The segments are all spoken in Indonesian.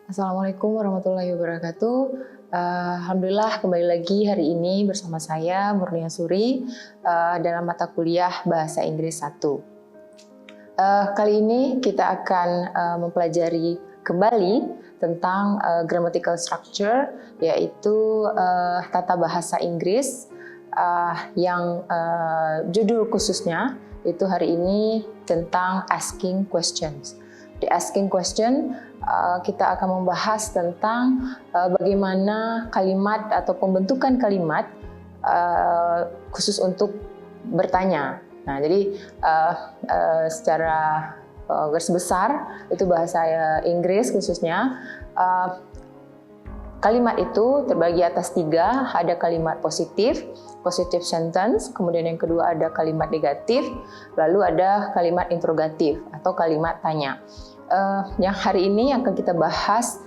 Assalamualaikum warahmatullahi wabarakatuh. Alhamdulillah kembali lagi hari ini bersama saya Murnia Suri dalam mata kuliah Bahasa Inggris 1. Kali ini kita akan mempelajari kembali tentang grammatical structure, yaitu tata bahasa Inggris yang judul khususnya itu hari ini tentang asking questions. Di asking question, kita akan membahas tentang bagaimana kalimat atau pembentukan kalimat khusus untuk bertanya. Nah, jadi secara garis besar itu bahasa Inggris khususnya. Kalimat itu terbagi atas 3, ada kalimat positif, positive sentence, kemudian yang kedua ada kalimat negatif, lalu ada kalimat interrogatif atau kalimat tanya. Yang hari ini akan kita bahas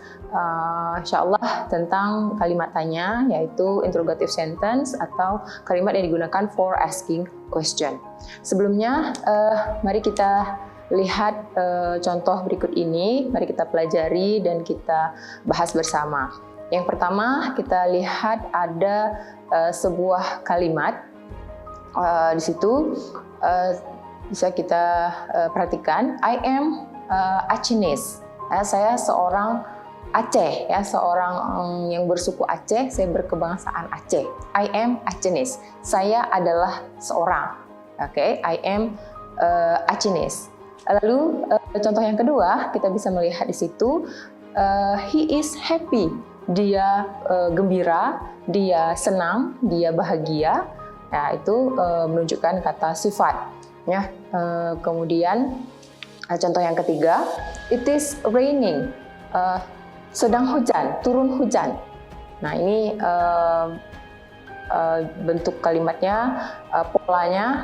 insya Allah tentang kalimat tanya, yaitu interrogative sentence atau kalimat yang digunakan for asking question. Sebelumnya, mari kita lihat contoh berikut ini, mari kita pelajari dan kita bahas bersama. Yang pertama, kita lihat ada sebuah kalimat di situ bisa kita perhatikan. I am Acehnese. Saya seorang Aceh, ya, seorang yang bersuku Aceh. Saya berkebangsaan Aceh. I am Acehnese. Saya adalah seorang. Oke, I am Acehnese. Lalu contoh yang kedua kita bisa melihat di situ. He is happy. Dia gembira, dia senang, dia bahagia. Nah, itu menunjukkan kata sifat. Ya, kemudian contoh yang ketiga, it is raining. Sedang hujan, turun hujan. Nah, ini bentuk kalimatnya, polanya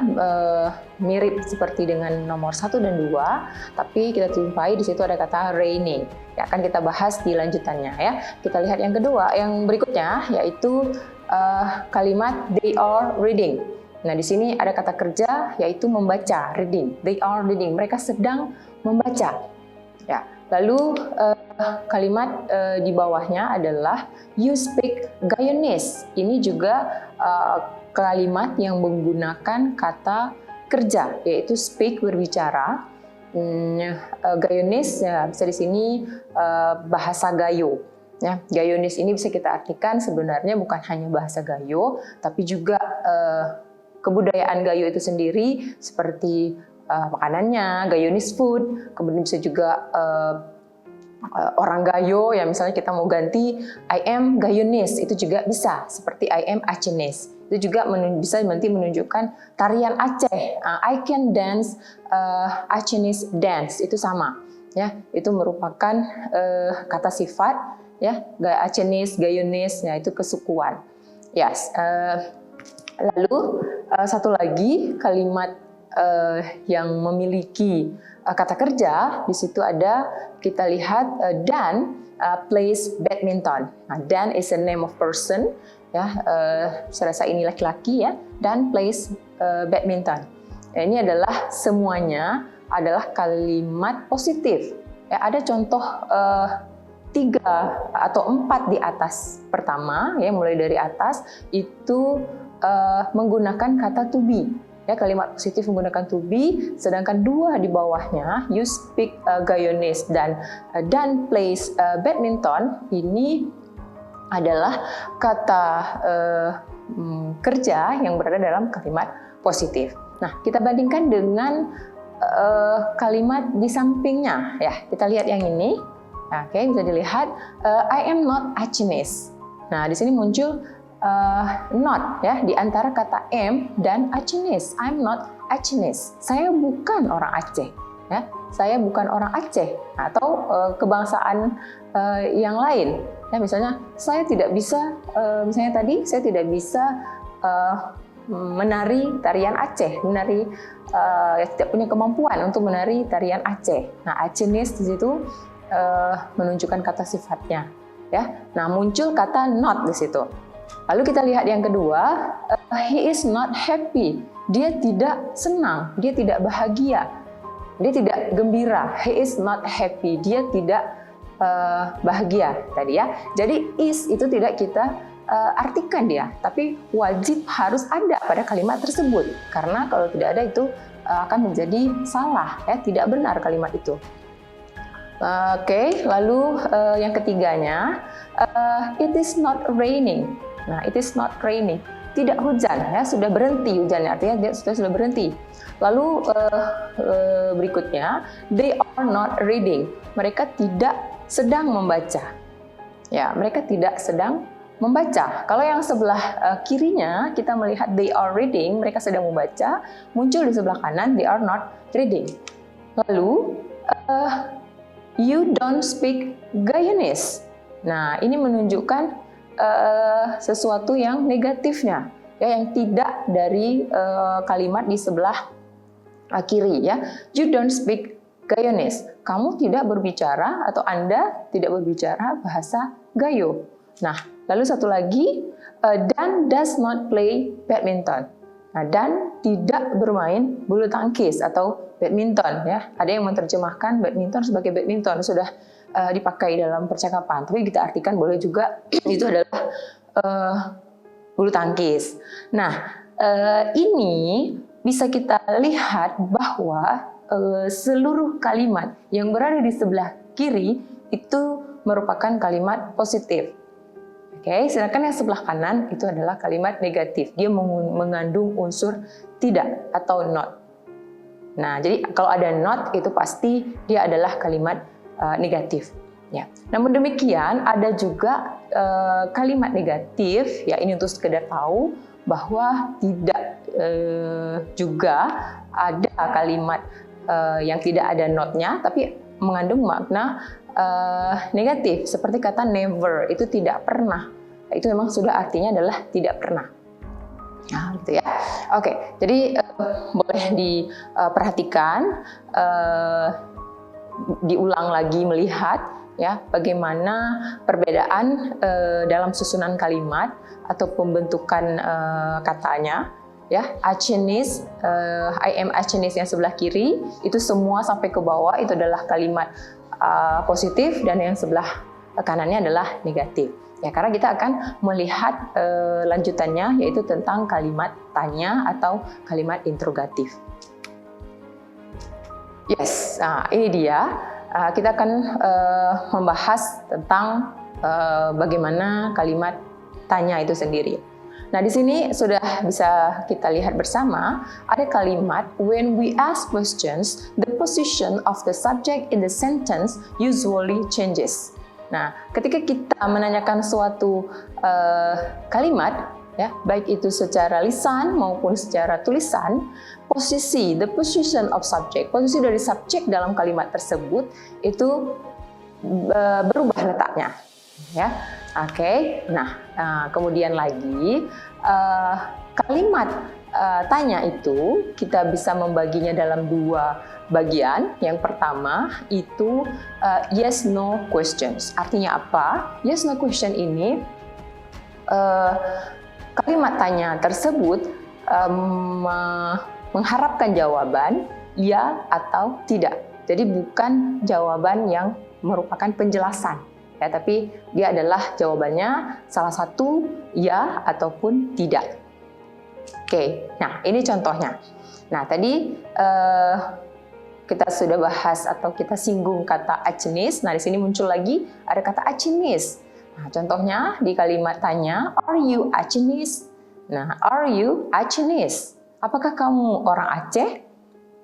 mirip seperti dengan nomor 1 dan 2, tapi kita jumpai di situ ada kata raining. Ya, akan kita bahas di lanjutannya ya. Kita lihat yang kedua, yang berikutnya yaitu kalimat they are reading. Nah, di sini ada kata kerja yaitu membaca, reading. They are reading. Mereka sedang membaca. Ya. Lalu kalimat di bawahnya adalah you speak Guyanese. Ini juga kalimat yang menggunakan kata kerja, yaitu speak berbicara. Guyanese ya, bisa di sini bahasa Gayo. Ya, Guyanese ini bisa kita artikan sebenarnya bukan hanya bahasa Gayo, tapi juga kebudayaan Gayo itu sendiri seperti makanannya, Guyanese food, kemudian bisa juga orang Gayo, ya misalnya kita mau ganti I am Guyanese, itu juga bisa, seperti I am Acehnese. Itu juga bisa nanti menunjukkan tarian Aceh. I can dance Acehnese dance, itu sama. Ya, itu merupakan kata sifat, ya, Acehnese, Guyanese, ya itu kesukuan. Yes. Lalu satu lagi kalimat yang memiliki kata kerja, di situ ada, kita lihat Dan plays badminton. Nah, Dan is a name of person, ya, saya rasa ini laki-laki ya. Dan plays badminton. Ya, ini adalah semuanya adalah kalimat positif. Ya, ada contoh 3 atau 4 di atas. Pertama, ya, mulai dari atas itu menggunakan kata to be. Ya, kalimat positif menggunakan to be, sedangkan 2 di bawahnya you speak Guyanese dan Dan plays badminton, ini adalah kata kerja yang berada dalam kalimat positif. Nah, kita bandingkan dengan kalimat di sampingnya, ya. Kita lihat yang ini. Nah, oke, bisa dilihat I am not Acehnese. Nah, di sini muncul not, ya, di antara kata am dan Acehnese. I'm not Acehnese. Saya bukan orang Aceh, ya. Saya bukan orang Aceh atau kebangsaan yang lain. Ya, misalnya saya tidak bisa, misalnya tadi saya tidak bisa menari tarian Aceh, tidak punya kemampuan untuk menari tarian Aceh. Nah, Acehnese di situ menunjukkan kata sifatnya, ya. Nah, muncul kata not di situ. Lalu kita lihat yang kedua, he is not happy. Dia tidak senang, dia tidak bahagia, dia tidak gembira. He is not happy. Dia tidak bahagia tadi ya. Jadi is itu tidak kita artikan dia, tapi wajib harus ada pada kalimat tersebut. Karena kalau tidak ada itu akan menjadi salah, ya, tidak benar kalimat itu. Oke, lalu yang ketiganya, it is not raining. Nah, it is not raining. Tidak hujan, ya, sudah berhenti hujannya, artinya dia sudah berhenti. Lalu berikutnya, they are not reading. Mereka tidak sedang membaca. Ya, mereka tidak sedang membaca. Kalau yang sebelah kirinya kita melihat they are reading, mereka sedang membaca. Muncul di sebelah kanan, they are not reading. Lalu you don't speak Guyanese. Nah, ini menunjukkan sesuatu yang negatifnya, ya, yang tidak dari kalimat di sebelah kiri, ya. You don't speak Guyanese. Kamu tidak berbicara atau Anda tidak berbicara bahasa Gayo. Nah, lalu satu lagi, Dan does not play badminton. Nah, Dan tidak bermain bulu tangkis atau badminton, ya. Ada yang menerjemahkan badminton sebagai badminton, sudah dipakai dalam percakapan, tapi kita artikan boleh juga itu adalah bulu tangkis. Nah, ini bisa kita lihat bahwa seluruh kalimat yang berada di sebelah kiri itu merupakan kalimat positif. Oke, sedangkan yang sebelah kanan itu adalah kalimat negatif. Dia mengandung unsur tidak atau not. Nah, jadi kalau ada not itu pasti dia adalah kalimat negatif. Ya. Namun demikian ada juga kalimat negatif, ya, ini untuk sekedar tahu bahwa tidak juga ada kalimat yang tidak ada notnya tapi mengandung makna negatif, seperti kata never, itu tidak pernah. Itu memang sudah artinya adalah tidak pernah. Nah, gitu ya. Oke, jadi boleh diperhatikan, diulang lagi melihat, ya, bagaimana perbedaan dalam susunan kalimat atau pembentukan katanya, ya. Achenis, I am Achenis yang sebelah kiri itu semua sampai ke bawah itu adalah kalimat positif, dan yang sebelah kanannya adalah negatif. Ya, karena kita akan melihat lanjutannya, yaitu tentang kalimat tanya atau kalimat interrogatif. Yes, nah ini dia. Kita akan membahas tentang bagaimana kalimat tanya itu sendiri. Nah, di sini sudah bisa kita lihat bersama ada kalimat when we ask questions, the position of the subject in the sentence usually changes. Nah, ketika kita menanyakan suatu kalimat, ya, baik itu secara lisan maupun secara tulisan, posisi, the position of subject, posisi dari subjek dalam kalimat tersebut itu berubah letaknya, ya. Oke. Nah, kemudian lagi kalimat tanya itu kita bisa membaginya dalam dua bagian. Yang pertama itu yes no questions. Artinya apa? Yes no question ini kalimat tanya tersebut mengharapkan jawaban ya atau tidak. Jadi bukan jawaban yang merupakan penjelasan, ya, tapi dia adalah jawabannya salah satu ya ataupun tidak. Oke, nah ini contohnya. Nah tadi kita sudah bahas atau kita singgung kata Achenis. Nah di sini muncul lagi ada kata Achenis. Nah contohnya di kalimat tanya, are you Achenis? Nah, are you Achenis? Apakah kamu orang Aceh?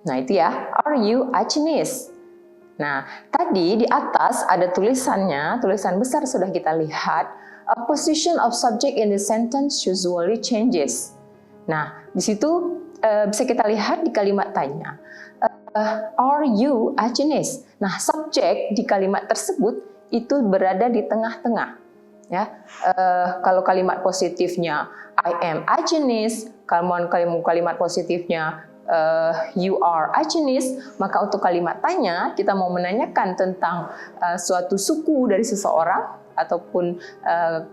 Nah itu ya, are you Achenis? Nah, tadi di atas ada tulisannya, tulisan besar sudah kita lihat, a position of subject in the sentence usually changes. Nah, di situ bisa kita lihat di kalimat tanya, are you Achenis? Nah, subjek di kalimat tersebut itu berada di tengah-tengah. Ya, kalau kalimat positifnya I am Achenis, kalau kalimat positifnya you are Achenis, maka untuk kalimat tanya kita mau menanyakan tentang suatu suku dari seseorang ataupun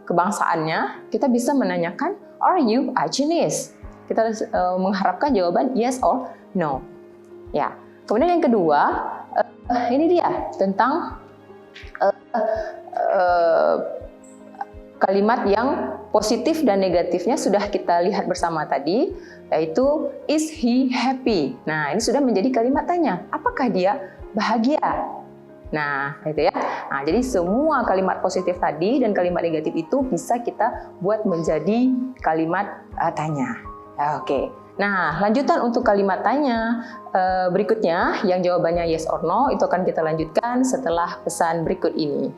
kebangsaannya, kita bisa menanyakan are you Achenis? Kita mengharapkan jawaban yes or no. Ya. Kemudian yang kedua, ini dia tentang kalimat yang positif dan negatifnya sudah kita lihat bersama tadi, yaitu is he happy. Nah, ini sudah menjadi kalimat tanya. Apakah dia bahagia? Nah, itu ya. Nah, jadi semua kalimat positif tadi dan kalimat negatif itu bisa kita buat menjadi kalimat tanya. Oke. Nah, lanjutan untuk kalimat tanya berikutnya yang jawabannya yes or no itu akan kita lanjutkan setelah pesan berikut ini.